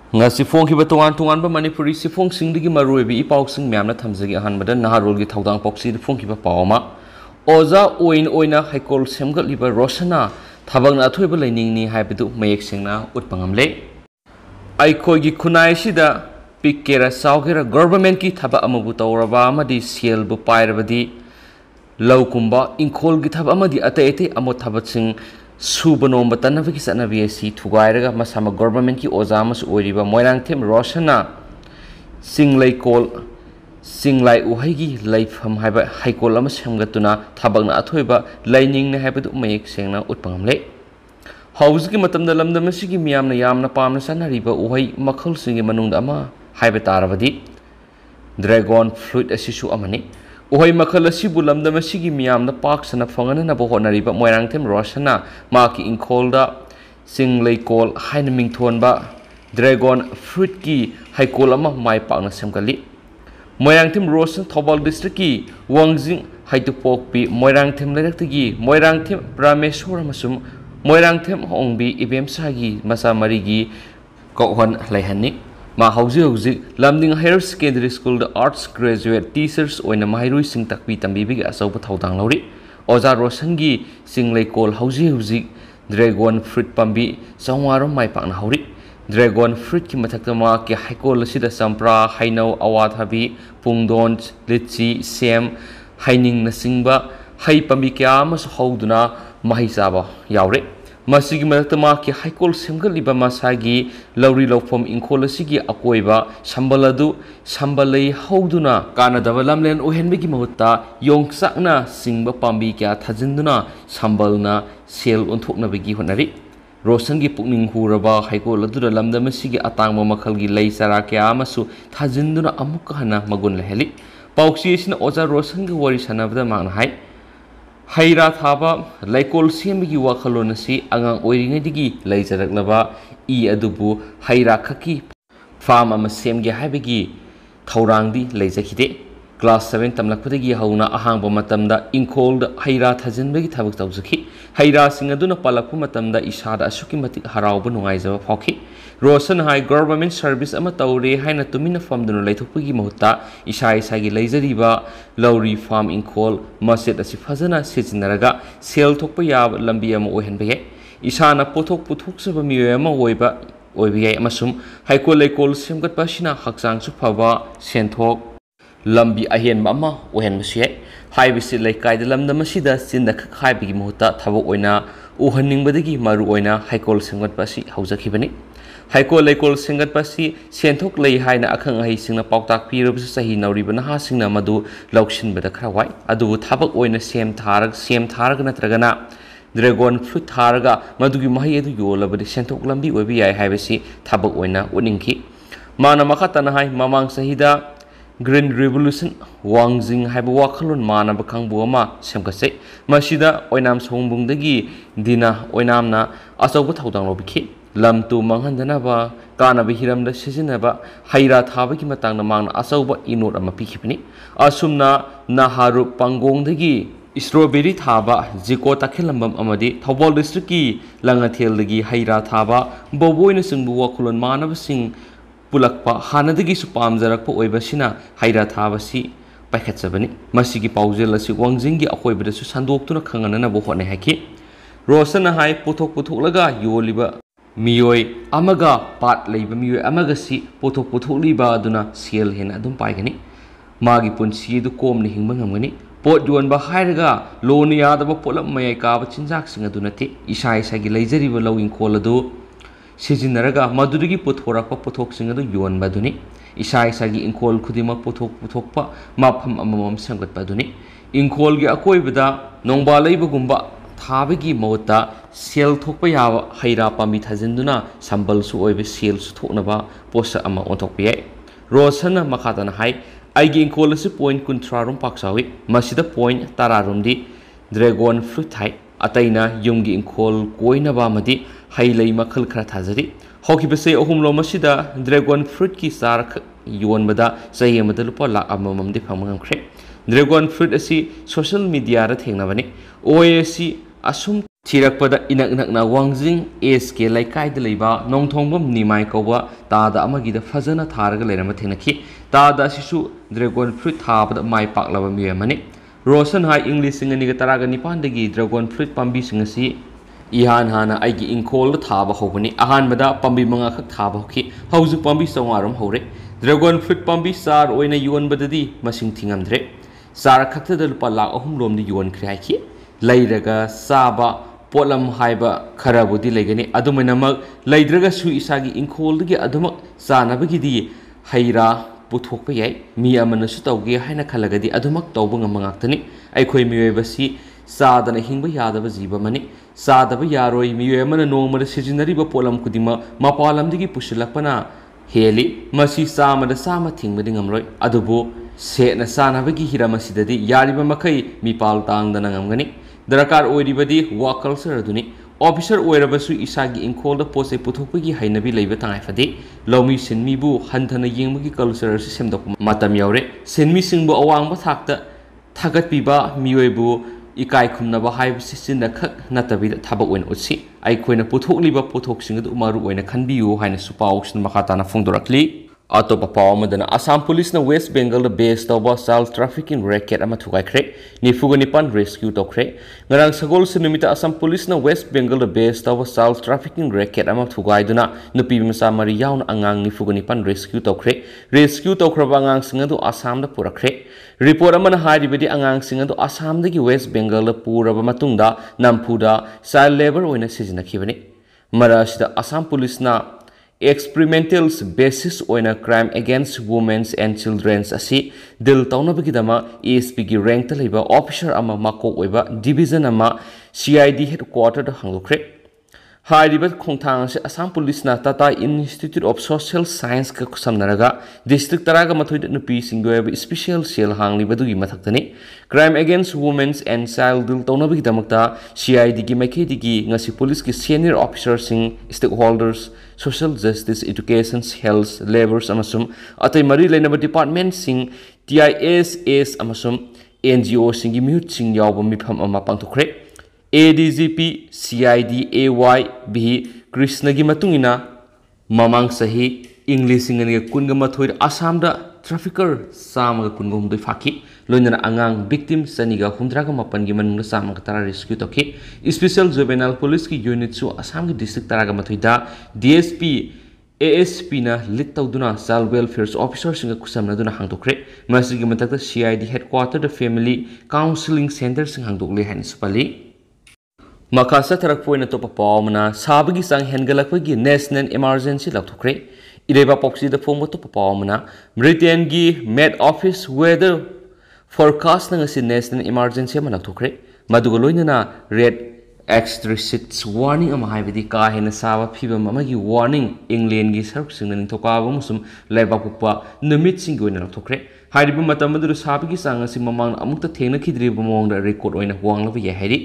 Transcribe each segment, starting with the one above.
Sifong ki batuan tuan ba Manipuri sifong sing digi maruebi ipaw sing myamna thamjagi ahanbada naharol gi thaudang poksi fong ki ba pawma oza oina haikol semgal liba rosana thabak na athoiba leining ni haibedu mayek singna utpangamle aikoi gi khunai sida pikera saugera government ki thaba amabu tawraba amadi sel bu pairabadi laukumba inkol gi thaba amadi ate amo thabat sing Subanom batanavi ki sanavi asi thugairaga masama government ki ozamas oiriba moirang them rosana singlai uhai gi laifam haiba haikol ama semgatuna thabakna athoiba laining ne haibadu mayek sengna utpangamle hauzi ki matamda lamda masigi miyamna yamna pamna sanariba uhai makhal singi manungda ama haiba tarabadi dragon fruit asisu amani Uhai makhal asibu lamda masigi miyamna pak sana fangana na bohonariba moirang them rosana maki inkolda singlai kol haina mingthon ba dragon fruit ki haikol ama mai pakna semkali moirang them rosan thobal district ki wangjing haitupok pi moirang them lairak moirang them rameshwar masum moirang them hongbi ibem sagi masa marigi kohon laihani Ma hauzi lamding higher secondary school the arts graduate teachers oina mahairui sing takpi tambibigi asauba thaudang lauri oza rosangi singlai kol hauzi dragon fruit pambi sangwarom mai pakna hauri dragon fruit ki mathakta ma ki haikol sida sampra hainau awathabi pungdon litchi sem haining na singba hai pambi kya mas hauduna mahisaba yaure Masigi malatama ki haikol semgal liba masagi lauri laufom inkol asigi akoiba sambaladu sambalai hauduna kana daba lamlen ohenbegi mahutta yongsakna singba pambi kya thajinduna sambalna sel onthokna begi honari rosangi pukning huraba haikol adura lamda masigi atangma makhalgi lei sara kya amasu thajinduna amukka hana magun leheli pauksi isina oza rosangi wari sanabda mangna hai Haira thaba laikol semgi wakhalon asi angang oiringedigi leijaraklaba adubu haira khaki farm ama semgi haibegi thaurangdi leijakhide class 7 tamlakpudagi hauna ahangba matamda inkol haira thajinbegi thabak tawjaki haira singaduna palakpu matamda isada asuki matik harauba nungaijaba phawki Rosan hai government service ama taure haina tumina famduna laithokpagi mahutta isagi leijariba lauri farm inkol maset asi fazana sejinaraga sel thokpa yab lambi ama ohenbege isana pothok puthoksaba miyoy ama oibiye amasum haikol laikol semgatpa sina hakchang su phaba senthok lambi ahen mama ohenbasiye haibisi laikai lamda masida sinda khaibigi mahutta thabok oina uhanningbadagi maru oina haikol semgatpa si haujakibani Haikol laikol singat pasi senthok lei haina akhang ahi singna pautak pirubsu sahi nauriba naha singna madu laukshin bada khrawai adu thabak oina sem tharag natragana dragon fruit tharaga madugi mahi edu yolabadi senthok lambi obi yai haibasi thabak oina uningki mana makhatana hai mamang sahida Green Revolution wangjing haiba wakhalon mana bakhangbu ama semkase masida oinam songbungdagi dina oinamna asauba thaudang lobikhi lamtu manghandanaba kanaba hiramda sijinaba haira thabagi matangna mangna asauba inot ama pikhipani asumna naharu pangongdagi strawberry thaba jiko takhilambam amadi thobol district ki langatheldagi haira thaba boboina singbu wakhulon manaba sing pulakpa hanadagi su pamjarakpa oibasina haira thabasi paikhatjabani masigi paujel asi wangjingi akoibada su sandoktuna khanganana bo hone haki rosana hai puthok laga yoliba Miyoi amaga pat leiba miyoi amaga si pothok liba aduna sel hena adum paigani magi punsi du kom ni hingba ngamgani pot yuan ba hairaga loni yadaba polam mayai ka ba chinjak sing aduna te isai gi leijariba lowing kol adu sijinaraga madudagi pothorakpa pothok sing adu yuan ba duni isai gi inkol khudima pothokpa mafam amamam sangat ba duni inkol gi akoibada nongba leiba gumba Thabagi mota sel thokpa yawa haira pambi thajinduna sambal su oibe sel su thoknaba posa ama onthokpiye rosana makhatana hai aigi inkol si point kuntrarum paksawi masida point tararum di dragon fruit hai ataina yumgi inkol koinaba madi hailei makhal khara thajari hokibase ohumlo masida dragon fruit ki sar yon bada sayi amada lupa lak amamam di phangmangam khre dragon fruit asi social media ra thengnabani oasi asum Thirakpada inak nakna wangjing SK laikai da leiba nongthongbam nimai kauba tada amagida fazana tharaga lerama thenakhi tada sisu dragon fruit thabada mai paklaba miyamani Rosan hai English singani ga taraga nipandagi dragon fruit pambi singasi ihan hana aigi inkol thaba hobani ahan bada pambi manga khak thaba hoki hauju pambi sawaram hore dragon fruit pambi sar oina yuan badadi masing thingamdre sar khakta da lupa lakh ahum lomni yuan khri haiki lairaga saba polam haiba kharabudi legani adumenamak laidraga su isagi inkoldagi adumak sanabagidi haira puthokpa yai mi amanasu tawge haina khalagadi adumak tawba ngamangактani aikhoi miyoibasi sadana hingba yadaba jiba mani sadaba yaroi miyoy amana nongmada sijinariba polam kudima mapalamdigi pusilakpana heli masi samada sama thingbadi ngamloi adubu sena sanabagi hiramasidadi yariba makai mipal tangdana ngamgani दरकार ओइरिबदी वा culture अदुनी officer ओइरबसु इसागी इंखोलदा पोसे पुथोकपगी हाइनबी लैबा तांगाइफदे लौमी सिनमीबु हन्थना येंगबगी culture सि सेमदोक मतम यावरे सिनमी सिंगबु अवांगबा थाकता थागतपीबा मियोइबु इकाय खुमनबा हाइबसि सिनदा खक नतबिदा थाबक ओइन उछि आइखोइना पुथोकलिबा पुथोकसिंगदु मारु ओइना खनबियु हाइना सुपाउक्सन मखाताना फोंदोरक्ली अतोप पावमदना Assam police ना waste Bengal the base तौबा child trafficking racket अमा थुगाइख्रे निफुगा निपान rescue तौख्रे ngarang sagol sinumita asam police na west bengal the base tauba child trafficking racket ama thugaiduna nupi masa mari yaun angang nifuga nipan rescue taukraba angang singadu asam da purakre report amana hairibedi angang singadu asam dagi west bengal da puraba matungda nampuda child labor oina sijinakhibani marasida asam police na experimental basis oina crime against women and children asi dil taunabagidama ASP gi rank ta leiba officer ama mako oiba division ama CID headquarter da hangukre hairiba khongthang se Assam police na Tata Institute of Social Science ka samnaraga district taraga mathoi nupi singgoeba special cell hangli badugi mathaktani crime against women and child dil taunabagidamata CID gi maikedi ngasi police ki senior officers sing stakeholders social justice education health labor amasum atai mari leinaba department sing TISS amasum NGO singi mihut sing yawba mifam ama pangthokre ADGP CID AY bihi Krishna gi matungina mamang sahi English singani kunga mathoi Assam da trafficker samaga kungom doi faki loinana angang victim saniga hundraga mapan gi manungna samaga tara rescue toki special juvenile police ki unit su Assam gi district taraga mathoi da DSP ASP na lead tawduna child welfare officer singa kusamna duna hangdokre masigi matakta CID headquarter the family counseling center sing hangdokle han supali Makasa tarak poina to papawmana sabagi sang hengalakpagi national emergency lakthokre ireba poksi da phongbo to papawmana Britain gi Met Office weather forecast nang si national emergency ma lakthokre maduga loinana red extreme warning ama haibidi ka hena saba phibam amagi warning England gi saruk singna thokaba musum laiba puppa numit sing oina lakthokre haribu matam madu sabagi sang si mamang amukta thengna khidri bomong da record oina wanglaba ya hari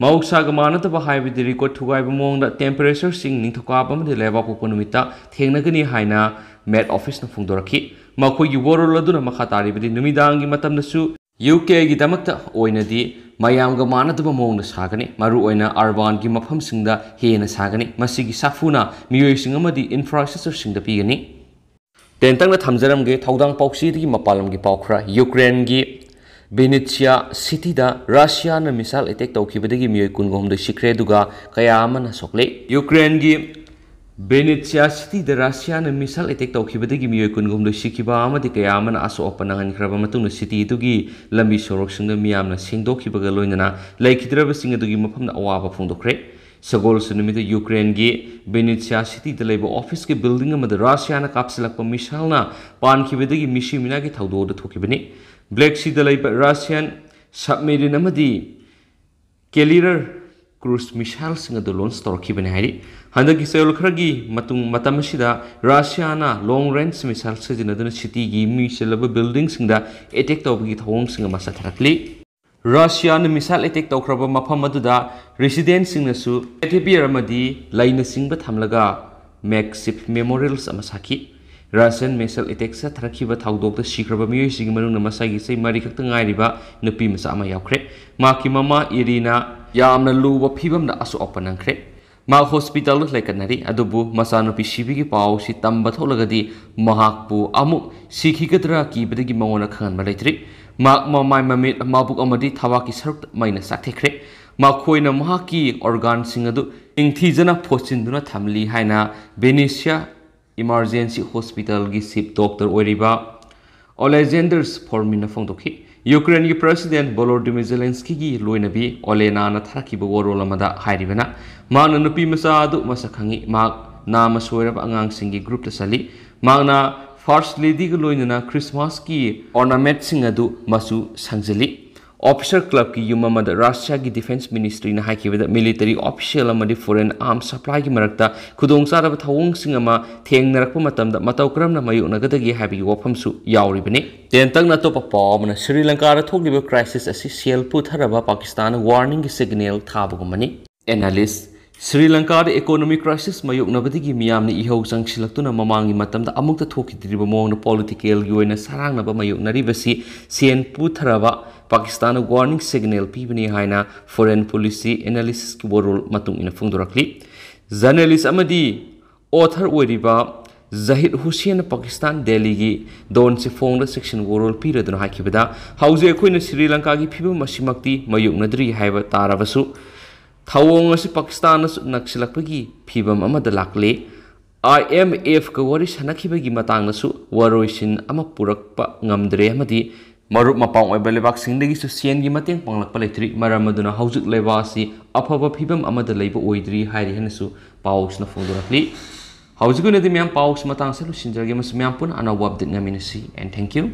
Mauksaga manataba haibidi record thugaiba mongda temperature sing ningthokaba amadi laiba puppa numita thengnagani haina Met Office na phungdorakhi makhoi worol aduna makhataribidi numidangi matamnasu UK gi damakta oinadi mayamga manataba mongda sagani maru oina urban gi mafam singda hena sagani masigi safuna miyoi sing amadi infrastructure singda pigani tentangna thamjaramge thaudang pauksi gi mapalam gi paukhra Ukraine gi Vinnytsia city da Russia na misal attack tawkhibadagi miyoi kungom de chakhre duga kaya amana sokle Ukraine gi Vinnytsia city da Russia na misal attack tawkhibadagi miyoi kungom de sikhiba amadi kaya amana aso opanangan khraba matungna city dugi lambi sorok singda miyamna singdokhibaga loinana laikhidraba singa dugi mafamna awaba phungdokre sagol sunumida Ukraine gi Vinnytsia city da leba office ke building amada Russia na kapsilakpa misalna pankhibadagi mishi minagi thawdo da thokibani Black Sea da leba Russian submarine amadi carrier cruise missile singa do launch torkhibani hari handagi sayol khragi matam sida Russia na long range missile sajinaduna city gi misalaba building singda attack tawbagi thawong singa masa tharakli Russia na missile attack tawkhraba mafam aduda resident singna su athibiar amadi laina singba thamlaga makeshift memorials amasaki Russian missile attack sa tharakiba thaudokta sikraba miyoi sigi manungna masagi sei mari khakta ngairiba nupi masa ama yaukre maki mama Irina yamna luba phibamda asu opanangkre ma hospital laikanari adubu masanupi sibigi pau si tamba tholagadi mahakpu amu sikhigedra kibadagi mangona khangan malaitri mak mamai-mamit mabuk amadi thabak ki saruk meina chakhre ma khoina mahaki organ singadu ingthijana phocinduna thamli haina Venetia emergency hospital gi chief doctor oiriba Alexander's formina phongdokhi Ukraine gi president Volodymyr Zelensky gi loinabi Olena na tharakiba warol amada hairibana mana nupi masa adu masakhangi mak nama soiraba angang singi group ta sali magna first lady gi loinana Christmas ki ornament singadu masu sangjali Officer Club ki yumamada Russia ki Defense Ministry na haikibada military official amadi foreign arms supply ki marakta khudong saraba thawung singama thengnarakpa matamda mataw karamna mayunagadagi habi wafamsu yauribani tentang na topa pawmana Sri Lanka ra thokliba crisis asi sel putharaba Pakistan warning signal thabagumani analyst Sri Lanka economic crisis mayuknabadigi miyamni ihau sangsilaktuna mamangi matamda amukta thokidriba mawna political gi oina sarangnaba mayuknaribasi sen putharaba Pakistan warning signal pibani haina foreign policy analysis ki warol matung ina phungdorakli journalist amadi author oiriba Zahid Hussein Pakistan Delhi gi don se phongda section warol piraduna hakibada hauze khoina Sri Lanka gi phibam masimakti mayuknadri haiba tarabasu thawong asi Pakistan naksilakpagi phibam amada lakle IMF ka wari sanakibagi matangnasu waroisin ama purakpa ngamdre amadi marup mapang oiba lebak singdagi su sian gi mateng panglakpa leitri maramaduna haujik leba asi afaba phibam amada leiba oidri hairi hanasu pausna phongdorakli haujiguna de myam paus matang salu sinjarge mas myam pun anawa update ngaminasi and thank you